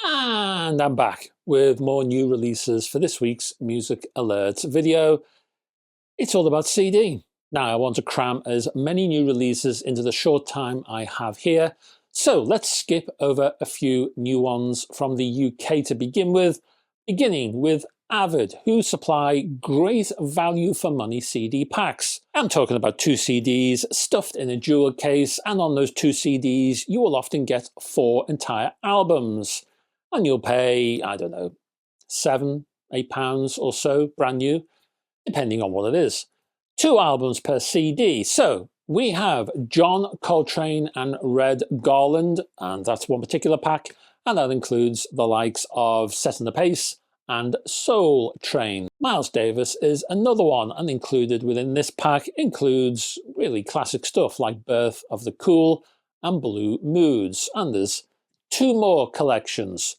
And I'm back with more new releases for this week's Music Alerts video. It's all about CD. Now I want to cram as many new releases into the short time I have here, so let's skip over a few new ones from the UK to begin with, beginning with Avid, who supply great value for money CD packs. I'm talking about 2 CDs stuffed in a jewel case, and on those 2 CDs you will often get 4 entire albums. And you'll pay, I don't know, £7, £8 or so, brand new, depending on what it is. 2 albums per CD. So we have John Coltrane and Red Garland, and that's one particular pack, and that includes the likes of Setting the Pace and Soul Train. Miles Davis is another one, and included within this pack includes really classic stuff like Birth of the Cool and Blue Moods. And there's 2 more collections,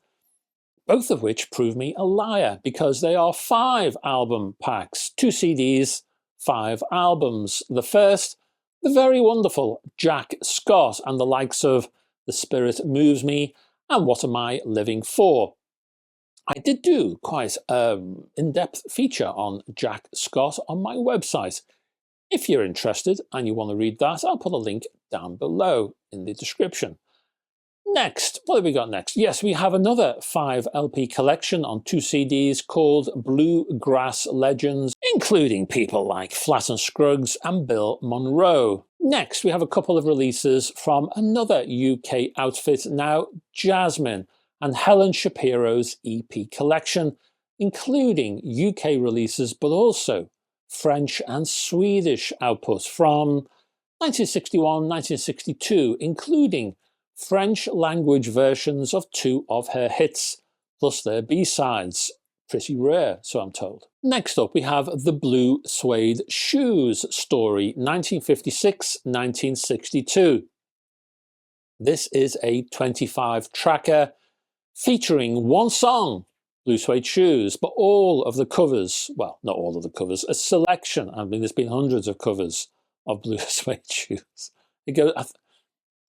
both of which prove me a liar, because they are 5 album packs, 2 CDs, 5 albums. The first, the very wonderful Jack Scott and the likes of The Spirit Moves Me and What Am I Living For? I did do quite an in-depth feature on Jack Scott on my website. If you're interested and you want to read that, I'll put a link down below in the description. Next, what have we got next? Yes, we have another 5 LP collection on 2 CDs called Bluegrass Legends, including people like Flatt Scruggs and Bill Monroe. Next, we have a couple of releases from another UK outfit now, Jasmine, and Helen Shapiro's EP collection, including UK releases, but also French and Swedish output from 1961, 1962, including French language versions of 2 of her hits, plus their B-sides. Pretty rare, so I'm told. Next up, we have the Blue Suede Shoes story, 1956-1962. This is a 25 tracker featuring 1 song, Blue Suede Shoes, but all of the covers, well, not all of the covers, a selection. I mean, there's been hundreds of covers of Blue Suede Shoes. It goes,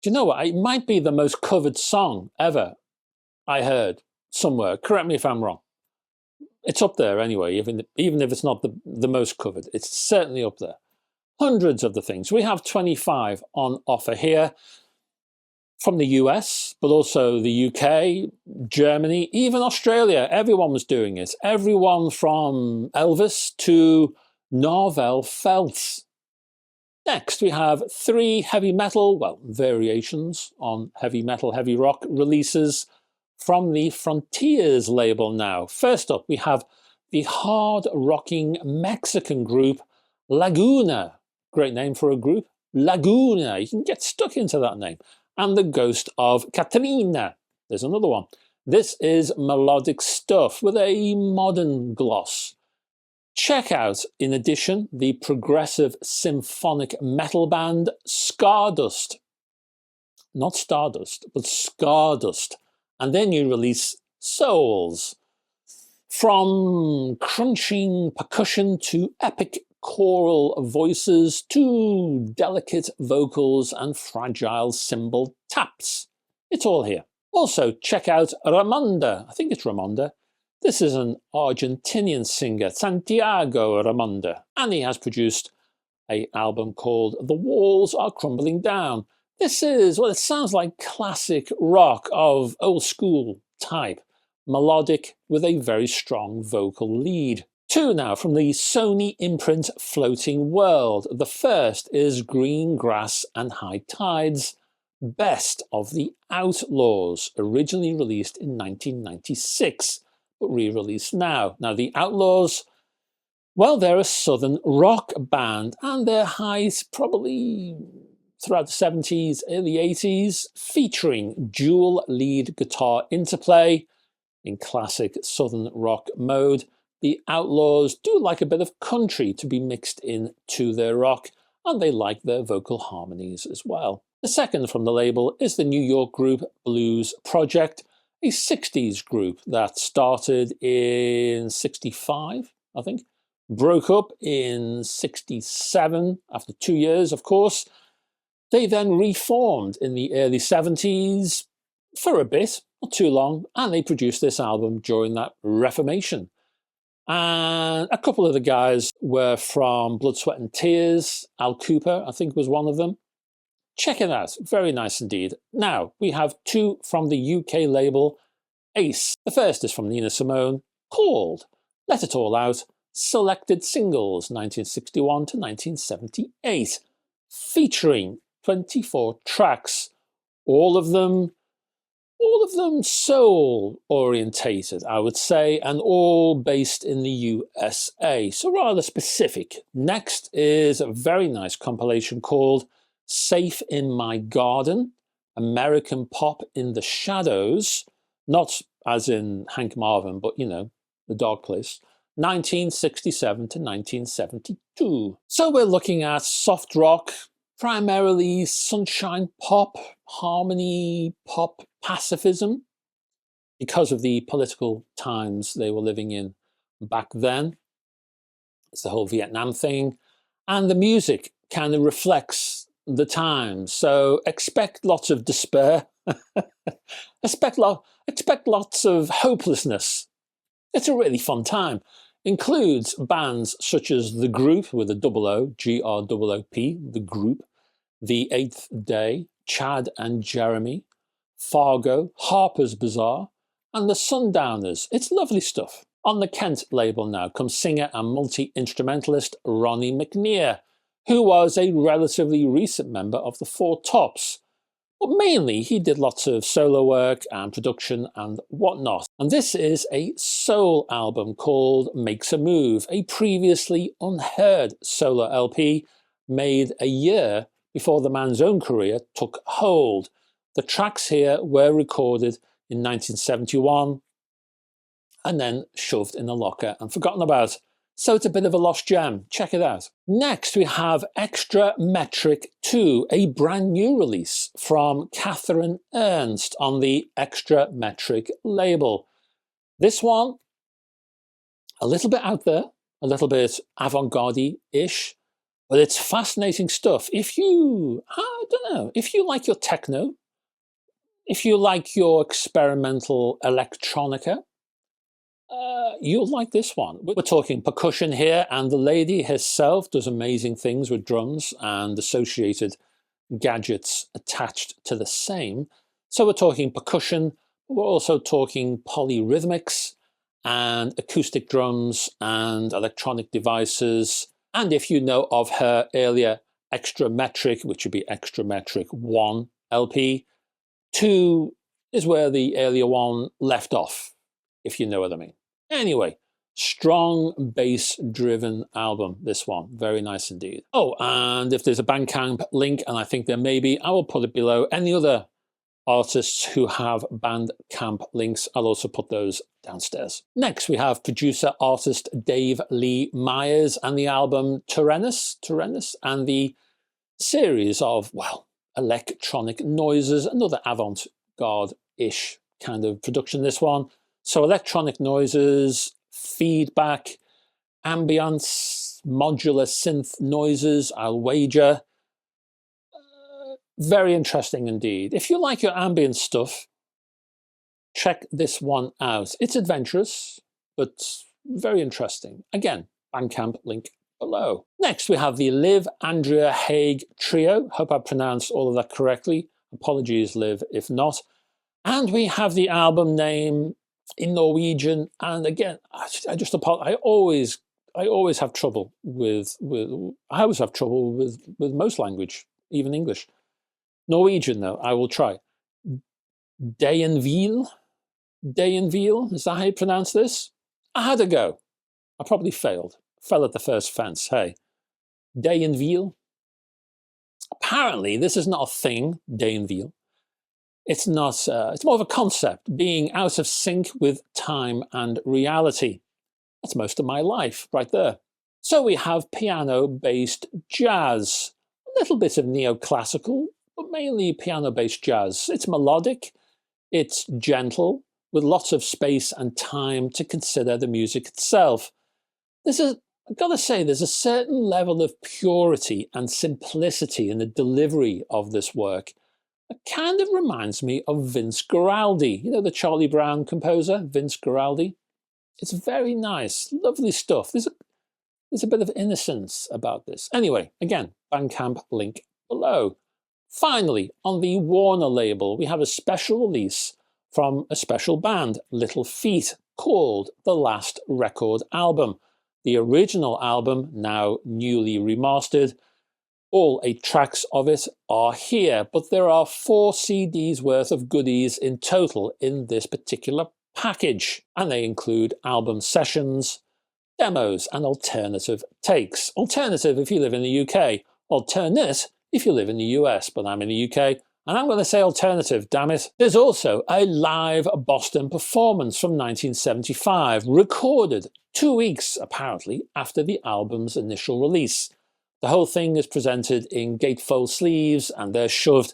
do you know what? It might be the most covered song ever I heard somewhere. Correct me if I'm wrong. It's up there anyway, even if it's not the most covered. It's certainly up there. Hundreds of the things. We have 25 on offer here from the US, but also the UK, Germany, even Australia. Everyone was doing it. Everyone from Elvis to Norvel Feltz. Next, we have 3 heavy metal, well, variations on heavy metal, heavy rock releases from the Frontiers label now. First up, we have the hard-rocking Mexican group Laguna. Great name for a group. Laguna. You can get stuck into that name. And the Ghost of Katrina. There's another one. This is melodic stuff with a modern gloss. Check out, in addition, the progressive symphonic metal band Scardust. Not Stardust, but Scardust. And their new release, Souls. From crunching percussion to epic choral voices to delicate vocals and fragile cymbal taps. It's all here. Also, check out Ramonda. I think it's Ramonda. This is an Argentinian singer, Santiago Ramonda, and he has produced an album called The Walls Are Crumbling Down. This is, well, it sounds like classic rock of old school type, melodic with a very strong vocal lead. 2 now from the Sony imprint Floating World. The first is Green Grass and High Tides, Best of the Outlaws, originally released in 1996. But re-released now. Now the Outlaws, well, they're a southern rock band, and their highs probably throughout the 70s, early 80s, featuring dual lead guitar interplay in classic southern rock mode. The Outlaws do like a bit of country to be mixed in to their rock, and they like their vocal harmonies as well. The second from the label is the New York group Blues Project, a 60s group that started in 65, I think, broke up in 67 after 2 years, of course. They then reformed in the early 70s for a bit not too long, and they produced this album during that Reformation. And a couple of the guys were from Blood, Sweat and Tears. Al Cooper, I think, was one of them. Check it out, very nice indeed. Now, we have two from the UK label Ace. The first is from Nina Simone, called Let It All Out, Selected Singles 1961 to 1978, featuring 24 tracks, all of them soul orientated, I would say, and all based in the USA, so rather specific. Next is a very nice compilation called Safe in My Garden, American Pop in the Shadows, not as in Hank Marvin, but you know, The Dark Place, 1967 to 1972. So we're looking at soft rock, primarily sunshine pop, harmony pop, pacifism, because of the political times they were living in back then. It's the whole Vietnam thing, and the music kind of reflects the times. So expect lots of despair, expect lots of hopelessness. It's a really fun time. Includes bands such as The Group with a double O, G-R-O-O-P, The Group, The Eighth Day, Chad and Jeremy, Fargo, Harper's Bazaar, and the Sundowners. It's lovely stuff. On the Kent label now comes singer and multi-instrumentalist Ronnie McNeir, who was a relatively recent member of the Four Tops. But mainly he did lots of solo work and production and whatnot. And this is a soul album called Makes a Move, a previously unheard solo LP made a year before the man's own career took hold. The tracks here were recorded in 1971 and then shoved in a locker and forgotten about. So it's a bit of a lost gem. Check it out. Next, we have Extra Metric 2, a brand new release from Catherine Ernst on the Extra Metric label. This one, a little bit out there, a little bit avant-garde-ish, but it's fascinating stuff. If you, I don't know, if you like your techno, if you like your experimental electronica, you'll like this one. We're talking percussion here, and the lady herself does amazing things with drums and associated gadgets attached to the same. So we're talking percussion, but we're also talking polyrhythmics and acoustic drums and electronic devices. And if you know of her earlier Extra Metric, which would be Extra Metric 1 LP, 2 is where the earlier one left off, if you know what I mean. Anyway, strong bass-driven album, this one. Very nice indeed. Oh, and if there's a Bandcamp link, and I think there may be, I will put it below. Any other artists who have Bandcamp links, I'll also put those downstairs. Next, we have producer-artist Dave Lee Myers and the album Tyrannus, and the series of, well, electronic noises, another avant-garde-ish kind of production, this one. So electronic noises, feedback, ambience, modular synth noises, I'll wager. Very interesting indeed. If you like your ambient stuff, check this one out. It's adventurous, but very interesting. Again, Bandcamp link below. Next, we have the Liv Andrea Haig Trio. Hope I pronounced all of that correctly. Apologies, Liv, if not. And we have the album name in Norwegian, and again, I always have trouble with most language, even English. Norwegian though, I will try. Dayenville, is that how you pronounce this? I had a go. I probably failed. Fell at the first fence. Hey, Dayenville. Apparently, this is not a thing. Dayenville. It's not, it's more of a concept, being out of sync with time and reality. That's most of my life right there. So we have piano-based jazz, a little bit of neoclassical, but mainly piano-based jazz. It's melodic, it's gentle, with lots of space and time to consider the music itself. I've got to say, there's a certain level of purity and simplicity in the delivery of this work. It kind of reminds me of Vince Guaraldi, you know, the Charlie Brown composer, Vince Guaraldi. It's very nice, lovely stuff. There's a bit of innocence about this. Anyway, again, Bandcamp link below. Finally, on the Warner label, we have a special release from a special band, Little Feat, called The Last Record Album. The original album, now newly remastered. All 8 tracks of it are here, but there are 4 CDs worth of goodies in total in this particular package, and they include album sessions, demos, and alternative takes. Alternative if you live in the UK, alternate if you live in the US, but I'm in the UK, and I'm going to say alternative, damn it. There's also a live Boston performance from 1975, recorded 2 weeks, apparently, after the album's initial release. The whole thing is presented in gatefold sleeves, and they're shoved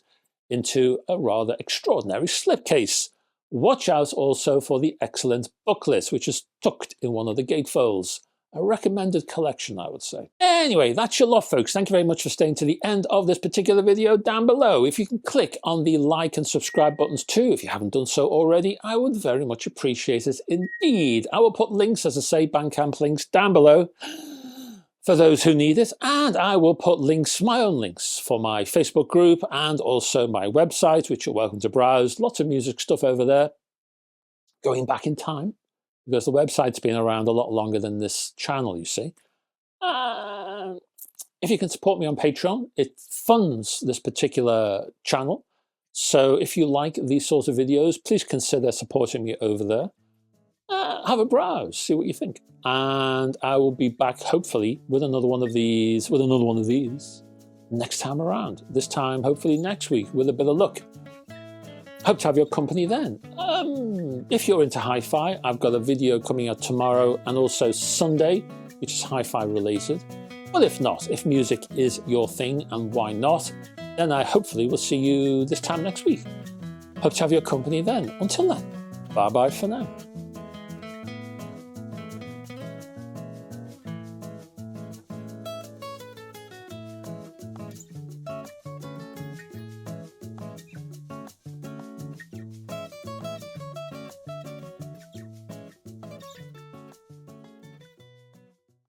into a rather extraordinary slipcase. Watch out also for the excellent booklet, which is tucked in one of the gatefolds. A recommended collection, I would say. Anyway, that's your lot, folks. Thank you very much for staying to the end of this particular video down below. If you can click on the like and subscribe buttons too, if you haven't done so already, I would very much appreciate it indeed. I will put links, as I say, Bandcamp links down below for those who need it, and I will put links, my own links, for my Facebook group and also my website, which you're welcome to browse. Lots of music stuff over there, going back in time, because the website's been around a lot longer than this channel, you see. If you can support me on Patreon, it funds this particular channel. So if you like these sorts of videos, please consider supporting me over there. Have a browse, see what you think. And I will be back, hopefully, with another one of these, next time around. This time, hopefully next week, with a bit of luck. Hope to have your company then. If you're into hi-fi, I've got a video coming out tomorrow and also Sunday, which is hi-fi related. But if not, if music is your thing, and why not, then I hopefully will see you this time next week. Hope to have your company then. Until then, bye-bye for now.